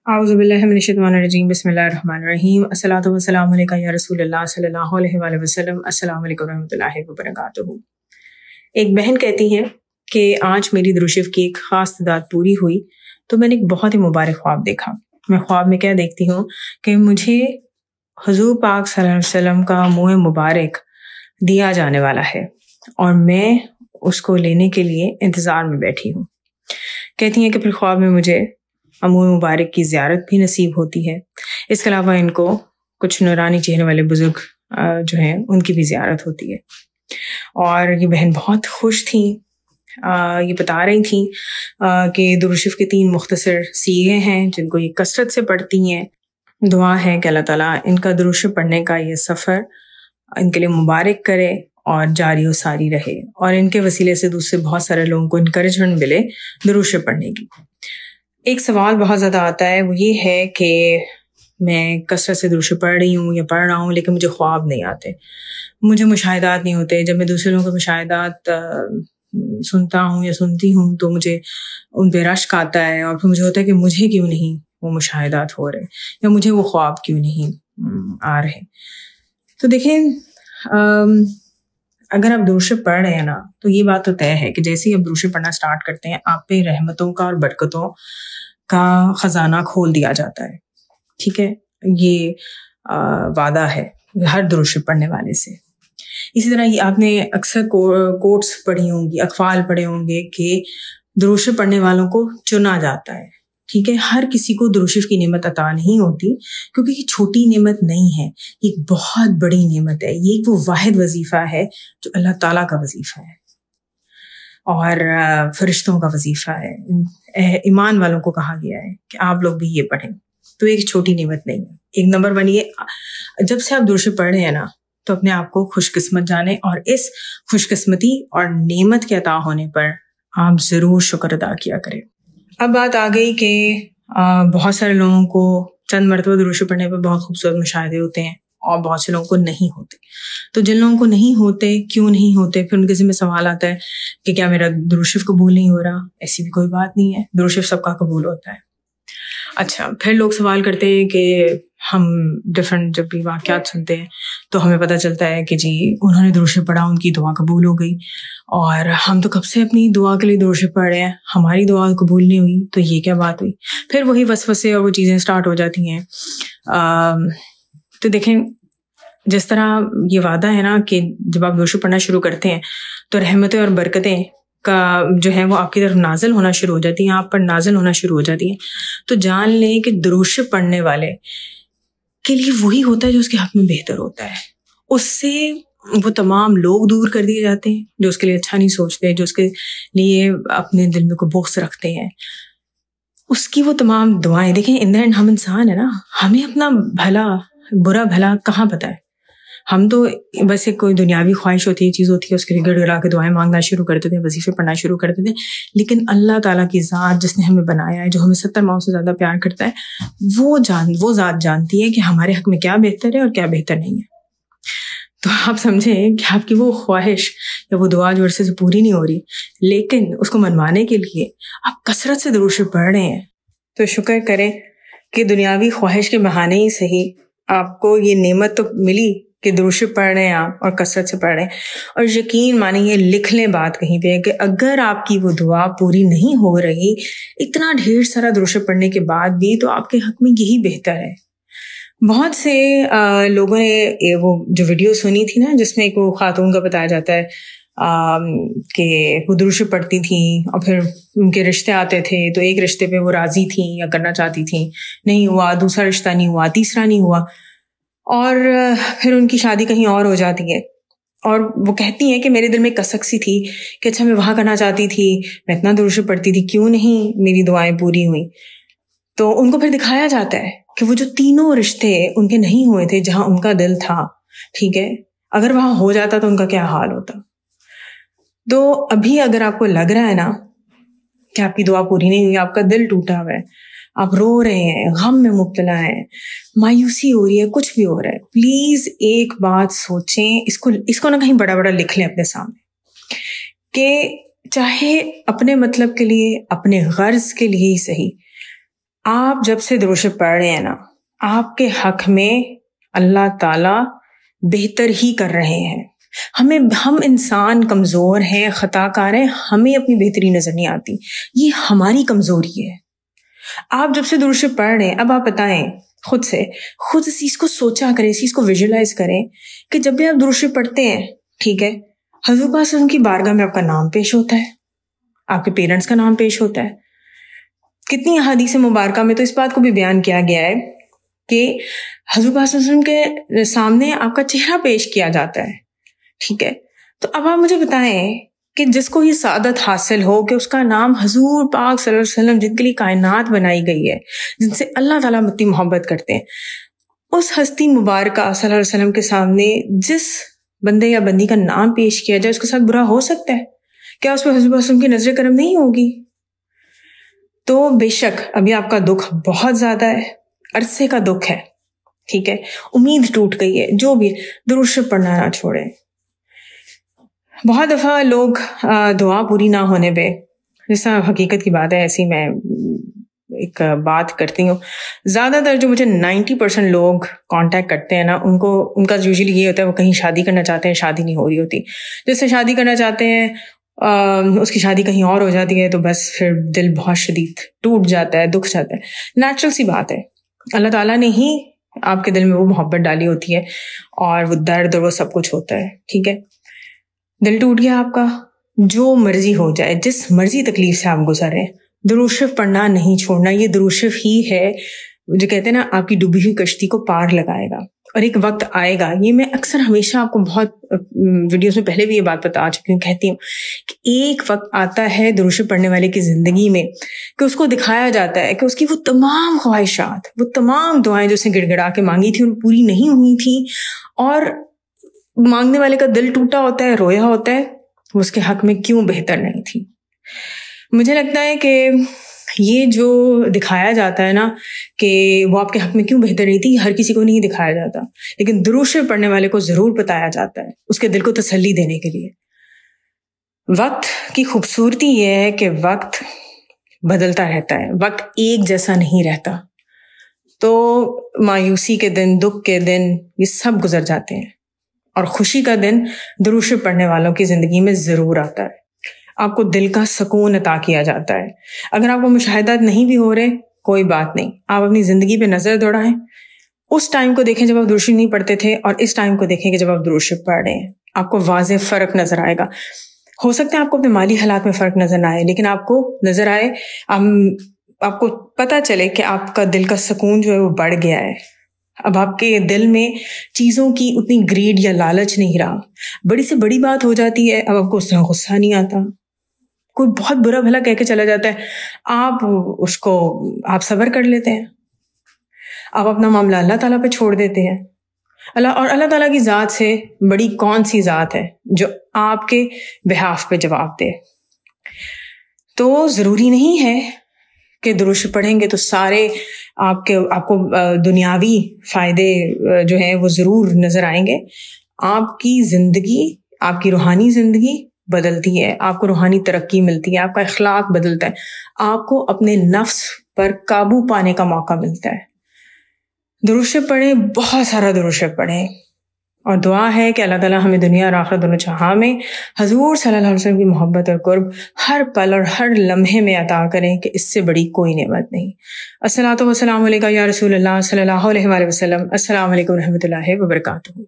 اعوذ باللہ من الشیطان الرجیم بسم اللہ الرحمن الرحیم الصلاۃ والسلام علیکہ یا رسول اللہ صلی اللہ علیہ وآلہ وسلم. السلام علیکم ورحمۃ اللہ وبرکاتہ. ایک بہن کہتی ہیں کہ آج میری درود شریف کی ایک خاص تعداد پوری ہوئی تو میں نے ایک بہت ہی مبارک خواب دیکھا. میں خواب میں کیا دیکھتی ہوں کہ مجھے حضور پاک صلی اللہ علیہ وسلم کا منہ مبارک دیا جانے والا ہے اور میں اس کو لینے کے لیے انتظار میں بیٹھی ہوں. کہتی ہیں کہ پھر خواب میں مجھے منہ مبارک کی زیارت بھی نصیب ہوتی ہے. اس کے علاوہ ان کو کچھ نورانی چہرے والے بزرگ جو ہیں ان کی بھی زیارت ہوتی ہے. اور یہ بہن بہت خوش تھیں. یہ بتا رہی تھیں کہ درود شریف کے 3 مختصر سیغے ہیں جن کو یہ کثرت سے پڑھتی ہیں. دعا ہے کہ اللہ تعالیٰ ان کا درود شریف پڑھنے کا یہ سفر ان کے لیے مبارک کرے اور جاری و ساری رہے اور ان کے وسیلے سے دوسرے بہت سارے لوگوں کو انکریجمنٹ ملے درود شریف پڑھنے کی. ایک سوال بہت زیادہ آتا ہے، وہ یہ ہے کہ میں کثرت سے درود شریف پڑھ رہی ہوں یا پڑھ رہا ہوں لیکن مجھے خواب نہیں آتے، مجھے مشاہدات نہیں ہوتے. جب میں دوسرے لوگوں کے مشاہدات سنتا ہوں یا سنتی ہوں تو مجھے ان پہ رشک آتا ہے اور پھر مجھے ہوتا ہے کہ مجھے کیوں نہیں وہ مشاہدات ہو رہے یا مجھے وہ خواب کیوں نہیں آ رہے. تو دیکھیں، اگر آپ درود شریف پڑھ رہے ہیں نا تو یہ بات تو طے ہے کہ جیسے ہی آپ درود شریف پڑھنا سٹارٹ کرتے ہیں آپ پہ رحمتوں کا اور برکتوں کا خزانہ کھول دیا جاتا ہے. ٹھیک ہے، یہ وعدہ ہے ہر درود شریف پڑھنے والے سے. اسی طرح یہ آپ نے اکثر کوٹس پڑھی ہوں گی، اقوال پڑھے ہوں گے کہ درود شریف پڑھنے والوں کو چنا جاتا ہے. ٹھیک ہے، ہر کسی کو درود شریف کی نعمت عطا نہیں ہوتی کیونکہ یہ چھوٹی نعمت نہیں ہے، یہ ایک بہت بڑی نعمت ہے. یہ ایک وہ واحد وظیفہ ہے جو اللہ تعالیٰ کا وظیفہ ہے اور فرشتوں کا وظیفہ ہے. ایمان والوں کو کہا گیا ہے کہ آپ لوگ بھی یہ پڑھیں. تو ایک چھوٹی نعمت نہیں ہے. ایک نمبر 1 یہ، جب سے آپ درود شریف پڑھ رہے ہیں نا تو اپنے آپ کو خوش قسمت جانیں اور اس خوش قسمتی اور نعمت کے عطا ہونے پر آپ ضرور شکر ادا کیا کریں. اب بات آ گئی کہ بہت سارے لوگوں کو چند مرتبہ درود شریف پڑھنے پر بہت خوبصورت مشاہدے ہوتے ہیں اور بہت سے لوگوں کو نہیں ہوتے. تو جن لوگوں کو نہیں ہوتے، کیوں نہیں ہوتے، پھر ان کے ذمہ سوال آتا ہے کہ کیا میرا درود شریف قبول نہیں ہو رہا؟ ایسی بھی کوئی بات نہیں ہے، درود شریف سب کا قبول ہوتا ہے. اچھا، پھر لوگ سوال کرتے ہیں کہ ہم ڈفرینٹ جب بھی واقعات سنتے ہیں تو ہمیں پتہ چلتا ہے کہ جی انہوں نے درود شریف پڑھا، ان کی دعا قبول ہو گئی اور ہم تو کب سے اپنی دعا کے لیے درود شریف پڑھ رہے ہیں، ہماری دعا قبول نہیں ہوئی، تو یہ کیا بات ہوئی؟ پھر وہی وسوسے اور وہ چیزیں سٹارٹ ہو جاتی ہیں. تو دیکھیں، جس طرح یہ وعدہ ہے نا کہ جب آپ درود شریف پڑھنا شروع کرتے ہیں تو رحمتیں اور برکتیں کا جو ہے وہ آپ کی طرف نازل ہونا شروع ہو جاتی ہیں، آپ پر نازل ہونا شروع ہو جاتی ہیں. تو جان لیں کہ درود شریف پڑھنے والے کے لیے وہی ہوتا ہے جو اس کے حق میں بہتر ہوتا ہے. اس سے وہ تمام لوگ دور کر دیے جاتے ہیں جو اس کے لیے اچھا نہیں سوچتے، جو اس کے لیے اپنے دل میں کوئی بغض رکھتے ہیں. اس کی وہ تمام دعائیں، دیکھیں ان اینڈ ہم انسان ہیں نا، ہمیں اپنا بھلا برا بھلا کہاں پتہ ہے. ہم تو بس ایک کوئی دنیاوی خواہش ہوتی ہے، چیز ہوتی ہے، اس کے لیے گڑ گڑا کے دعائیں مانگنا شروع کر دیتے ہیں، وظیفے پڑھنا شروع کر دیتے ہیں. لیکن اللہ تعالیٰ کی ذات جس نے ہمیں بنایا ہے، جو ہمیں 70 ماؤں سے زیادہ پیار کرتا ہے، وہ ذات جانتی ہے کہ ہمارے حق میں کیا بہتر ہے اور کیا بہتر نہیں ہے. تو آپ سمجھیں کہ آپ کی وہ خواہش یا وہ دعا جو عرصے سے پوری نہیں ہو رہی، لیکن اس کو منوانے کے لیے آپ کثرت سے درود شریف پڑھ رہے ہیں، تو شکر کریں کہ دنیاوی خواہش کے بہانے ہی صحیح آپ کو یہ نعمت تو ملی کہ درود شریف پڑھ رہے ہیں آپ اور کثرت سے پڑھ رہے ہیں. اور یقین مانیں، یہ لکھ لیں بات کہیں پہ کہ اگر آپ کی وہ دعا پوری نہیں ہو رہی اتنا ڈھیر سارا درود شریف پڑھنے کے بعد بھی، تو آپ کے حق میں یہی بہتر ہے. بہت سے لوگوں نے وہ جو ویڈیو سنی تھی نا جس میں ایک وہ خاتون کا بتایا جاتا ہے کہ وہ درود شریف پڑھتی تھیں اور پھر ان کے رشتے آتے تھے تو ایک رشتے پہ وہ راضی تھیں یا کرنا چاہتی تھیں، نہیں ہوا، دوسرا رشتہ نہیں ہوا، تیسرا نہیں ہوا، اور پھر ان کی شادی کہیں اور ہو جاتی ہے. اور وہ کہتی ہیں کہ میرے دل میں کسک سی تھی کہ اچھا میں وہاں کرنا چاہتی تھی، میں اتنا درود شریف پڑھتی تھی، کیوں نہیں میری دعائیں پوری ہوئیں. تو ان کو پھر دکھایا جاتا ہے کہ وہ جو تینوں رشتے ان کے نہیں ہوئے تھے جہاں ان کا دل تھا، ٹھیک ہے، اگر وہاں ہو جاتا تو ان کا کیا حال ہوتا. تو ابھی اگر آپ کو لگ رہا ہے نا کہ آپ کی دعا پوری نہیں ہوئی، آپ کا دل ٹوٹا ہوا ہے، آپ رو رہے ہیں، غم میں مبتلا ہیں، مایوسی ہو رہی ہے، کچھ بھی ہو رہا ہے، پلیز ایک بات سوچیں، اس کو نہ کہیں بڑا بڑا لکھ لیں اپنے سامنے کہ چاہے اپنے مطلب کے لیے، اپنے غرض کے لیے ہی صحیح، آپ جب سے درود شریف پڑھ رہے ہیں نا، آپ کے حق میں اللہ تعالیٰ بہتر ہی کر رہے ہیں. ہم انسان کمزور ہیں، خطا کار ہیں، ہمیں اپنی بہتری نظر نہیں آتی. یہ ہماری کمزوری ہے. آپ جب سے درود شریف پڑھ رہے ہیں، اب آپ بتائیں خود اس چیز کو سوچا کریں، اس چیز کو ویژولائز کریں کہ جب بھی آپ درود شریف پڑھتے ہیں، ٹھیک ہے، حضور پاک صلی اللہ علیہ وسلم کی بارگاہ میں آپ کا نام پیش ہوتا ہے، آپ کے پیرنٹس کا نام پیش ہوتا ہے. کتنی احادیث مبارکہ میں تو اس بات کو بھی بیان کیا گیا ہے کہ حضور پاک صلی اللہ علیہ وسلم کے سامنے آپ کا چہرہ پیش کیا جاتا ہے. ٹھیک ہے، تو اب آپ مجھے بتائیں کہ جس کو یہ سعادت حاصل ہو کہ اس کا نام حضور پاک صلی اللہ علیہ وسلم، جن کے لیے کائنات بنائی گئی ہے، جن سے اللہ تعالیٰ اتنی محبت کرتے ہیں، اس ہستی مبارکہ صلی اللہ علیہ وسلم کے سامنے جس بندے یا بندی کا نام پیش کیا جائے، اس کے ساتھ برا ہو سکتا ہے؟ کیا اس پہ حضور صلی اللہ علیہ وسلم کی نظر کرم نہیں ہوگی؟ تو بے شک ابھی آپ کا دکھ بہت زیادہ ہے، عرصے کا دکھ ہے، ٹھیک ہے، امید ٹوٹ گئی ہے، جو بھی درود شریف پڑھنا نہ چھوڑیں. بہت دفعہ لوگ دعا پوری نہ ہونے پہ، جیسا حقیقت کی بات ہے ایسی میں ایک بات کرتی ہوں، زیادہ تر جو مجھے 90% لوگ کانٹیکٹ کرتے ہیں نا، ان کا یوزلی یہ ہوتا ہے وہ کہیں شادی کرنا چاہتے ہیں، شادی نہیں ہو رہی ہوتی. جس سے شادی کرنا چاہتے ہیں اس کی شادی کہیں اور ہو جاتی ہے، تو بس پھر دل بہت شدید ٹوٹ جاتا ہے، دکھ جاتا ہے. نیچرل سی بات ہے، اللہ تعالیٰ نے ہی آپ کے دل میں وہ محبت ڈالی ہوتی ہے، اور وہ درد اور وہ سب کچھ ہوتا ہے. ٹھیک ہے، دل ٹوٹ گیا آپ کا، جو مرضی ہو جائے، جس مرضی تکلیف سے آپ گزرے، درود شریف پڑھنا نہیں چھوڑنا. یہ درود شریف ہی ہے جو کہتے ہیں نا آپ کی ڈوبی ہوئی کشتی کو پار لگائے گا. اور ایک وقت آئے گا، یہ میں اکثر ہمیشہ آپ کو بہت ویڈیوز میں پہلے بھی یہ بات بتا چکی ہوں، کہتی ہوں کہ ایک وقت آتا ہے درود شریف پڑھنے والے کی زندگی میں کہ اس کو دکھایا جاتا ہے کہ اس کی وہ تمام خواہشات، وہ تمام دعائیں جو اس نے گڑ گڑا کے مانگی تھیں، وہ پوری نہیں ہوئی تھیں، اور مانگنے والے کا دل ٹوٹا ہوتا ہے، رویا ہوتا ہے، وہ اس کے حق میں کیوں بہتر نہیں تھی. مجھے لگتا ہے کہ یہ جو دکھایا جاتا ہے نا کہ وہ آپ کے حق میں کیوں بہتر نہیں تھی، ہر کسی کو نہیں دکھایا جاتا، لیکن درود شریف پڑھنے والے کو ضرور بتایا جاتا ہے، اس کے دل کو تسلی دینے کے لیے. وقت کی خوبصورتی یہ ہے کہ وقت بدلتا رہتا ہے، وقت ایک جیسا نہیں رہتا. تو مایوسی کے دن، دکھ کے دن، یہ سب گزر جاتے ہیں، اور خوشی کا دن درود شریف پڑھنے والوں کی زندگی میں ضرور آتا ہے. آپ کو دل کا سکون عطا کیا جاتا ہے. اگر آپ کو مشاہدات نہیں بھی ہو رہے، کوئی بات نہیں، آپ اپنی زندگی پہ نظر دوڑائیں، اس ٹائم کو دیکھیں جب آپ درود شریف نہیں پڑھتے تھے، اور اس ٹائم کو دیکھیں کہ جب آپ درود شریف پڑھ رہے ہیں. آپ کو واضح فرق نظر آئے گا. ہو سکتا ہے آپ کو اپنے مالی حالات میں فرق نظر نہ آئے، لیکن آپ کو نظر آئے، آپ کو پتہ چلے کہ آپ کا دل کا سکون جو ہے وہ بڑھ گیا ہے. اب آپ کے دل میں چیزوں کی اتنی گریڈ یا لالچ نہیں رہا. بڑی سے بڑی بات ہو جاتی ہے، اب آپ کو اس طرح غصہ نہیں آتا. کوئی بہت برا بھلا کہہ کے چلا جاتا ہے، آپ صبر کر لیتے ہیں، آپ اپنا معاملہ اللہ تعالیٰ پہ چھوڑ دیتے ہیں. اللہ تعالیٰ کی ذات سے بڑی کون سی ذات ہے جو آپ کے بہاف پہ جواب دے؟ تو ضروری نہیں ہے کہ درود شریف پڑھیں گے تو سارے آپ کو دنیاوی فائدے جو ہیں وہ ضرور نظر آئیں گے. آپ کی زندگی، آپ کی روحانی زندگی بدلتی ہے، آپ کو روحانی ترقی ملتی ہے، آپ کا اخلاق بدلتا ہے، آپ کو اپنے نفس پر قابو پانے کا موقع ملتا ہے. درود شریف پڑھیں، بہت سارا درود شریف پڑھیں، اور دعا ہے کہ اللہ تعالیٰ ہمیں دنیا اور آخرت دونوں جہاں میں حضور صلی اللہ علیہ وسلم کی محبت اور قرب ہر پل اور ہر لمحے میں عطا کریں کہ اس سے بڑی کوئی نعمت نہیں. الصلاۃ والسلام علیکہ یا رسول اللہ صلی اللہ علیہ وآلہ وسلم. السلام علیکم و رحمۃ اللہ وبرکاتہ.